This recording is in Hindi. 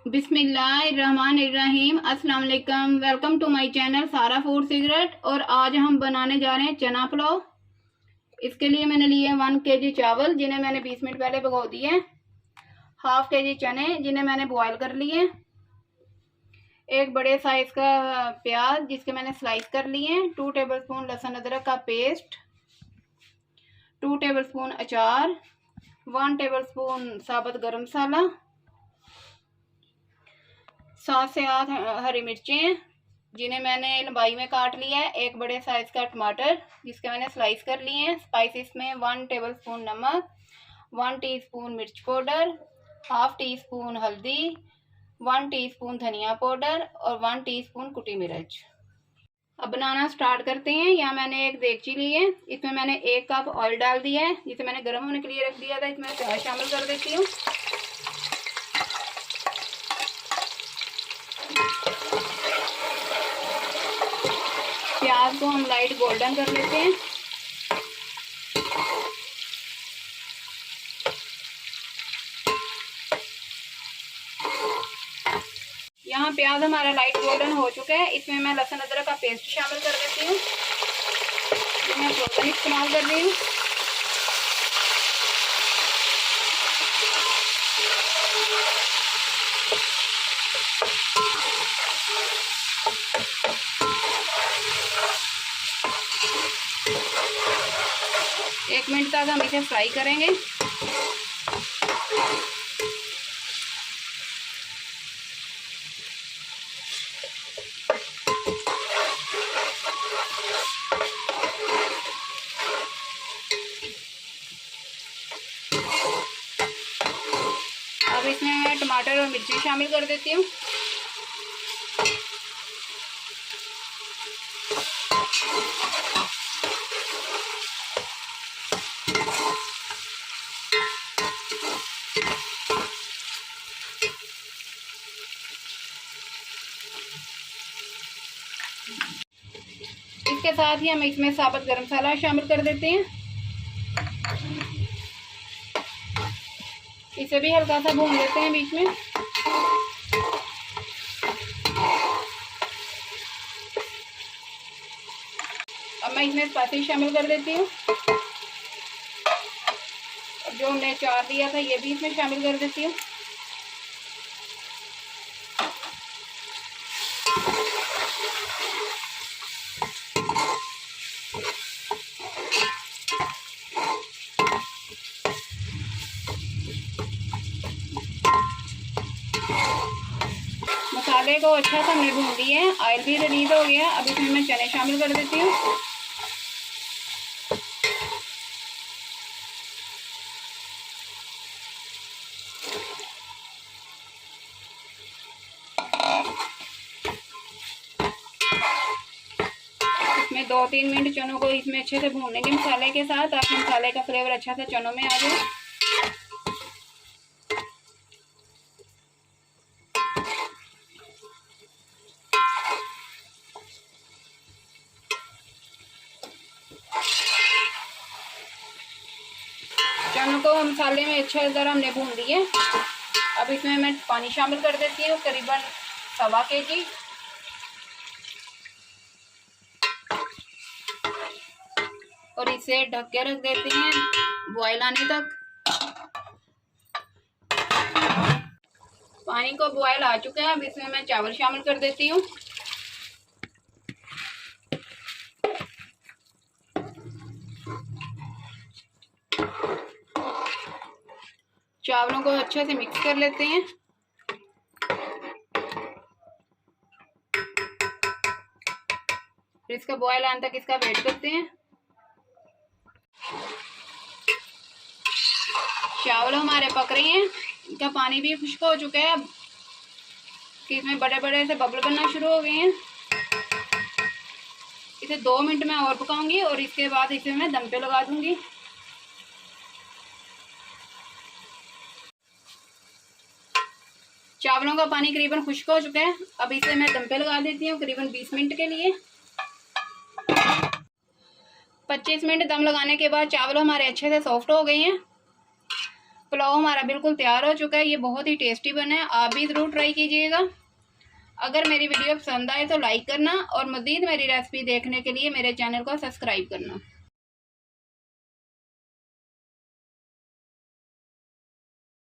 बिस्मिल्लाहिर्रहमानिर्रहीम। अस्सलाम वालेकुम। वेलकम टू माय चैनल सारा फूड सीक्रेट। और आज हम बनाने जा रहे हैं चना पुलाव। इसके लिए मैंने लिए 1 kg चावल, जिन्हें मैंने 20 मिनट पहले भिगो दिए। हाफ kg चने, जिन्हें मैंने बॉयल कर लिए। एक बड़े साइज का प्याज, जिसके मैंने स्लाइस कर लिए। 2 टेबलस्पून लहसुन अदरक का पेस्ट, 2 टेबलस्पून अचार, 1 टेबलस्पून साबुत गरम मसाला, 7 से 8 हरी मिर्चें, जिन्हें मैंने लंबाई में काट लिया है। एक बड़े साइज का टमाटर, जिसके मैंने स्लाइस कर लिए हैं। स्पाइसेस में 1 टेबलस्पून नमक, 1 टीस्पून मिर्च पाउडर, हाफ टी स्पून हल्दी, 1 टीस्पून धनिया पाउडर और 1 टीस्पून कुटी मिर्च। अब बनाना स्टार्ट करते हैं। यहाँ मैंने एक देगची ली है, इसमें मैंने 1 कप ऑयल डाल दिया है, जिसे मैंने गर्म होने के लिए रख दिया था। इसमें प्याज शामिल कर देती हूँ। प्याज को हम लाइट गोल्डन कर लेते हैं। यहाँ प्याज हमारा लाइट गोल्डन हो चुका है। इसमें मैं लहसुन अदरक का पेस्ट शामिल कर देती हूँ, जो मैं फ्रोजन इस्तेमाल कर रही हूँ। एक मिनट तक हम इसे फ्राई करेंगे। अब इसमें मैं टमाटर और मिर्ची शामिल कर देती हूँ। इसके साथ ही हम इसमें साबुत गरम मसाला शामिल कर देते हैं। इसे भी हल्का सा भून लेते हैं बीच में। अब मैं इसमें स्पाइसेस शामिल कर देती हूँ। अब जो हमने अचार दिया था, ये भी इसमें शामिल कर देती हूँ। मसाले को अच्छा सा हमने भून दिए हैं, ऑयल भी रिलीज हो गया। अब इसमें मैं चने शामिल कर देती हूँ। इसमें 2-3 मिनट चनों को इसमें अच्छे से भून लेंगे मसाले के साथ, ताकि मसाले का फ्लेवर अच्छा से चनों में आ जाए। चनों को मसाले में अच्छे तरह हमने भून दिए। अब इसमें मैं पानी शामिल कर देती हूँ, करीबन 1.25 kg। और इसे ढक के रख देते हैं बॉयल आने तक। पानी को बॉयल आ चुका है। अब इसमें मैं चावल शामिल कर देती हूँ। चावलों को अच्छे से मिक्स कर लेते हैं। फिर इसका बॉयल आने तक इसका वेट करते हैं। चावल हमारे पक रहे हैं, इनका पानी भी खुश्क हो चुका है। अब इसमें बड़े बड़े से बबल बनना शुरू हो गए हैं। इसे 2 मिनट में और पकाऊंगी और इसके बाद इसे मैं दम पे लगा दूंगी। चावलों का पानी करीबन खुश्क हो चुका है। अब इसे मैं दम पे लगा देती हूँ करीबन 20 मिनट के लिए। 25 मिनट दम लगाने के बाद चावल हमारे अच्छे से सॉफ्ट हो गए हैं। पुलाव हमारा बिल्कुल तैयार हो चुका है। ये बहुत ही टेस्टी बना है, आप भी ज़रूर ट्राई कीजिएगा। अगर मेरी वीडियो पसंद आए तो लाइक करना और मज़ीद मेरी रेसिपी देखने के लिए मेरे चैनल को सब्सक्राइब करना।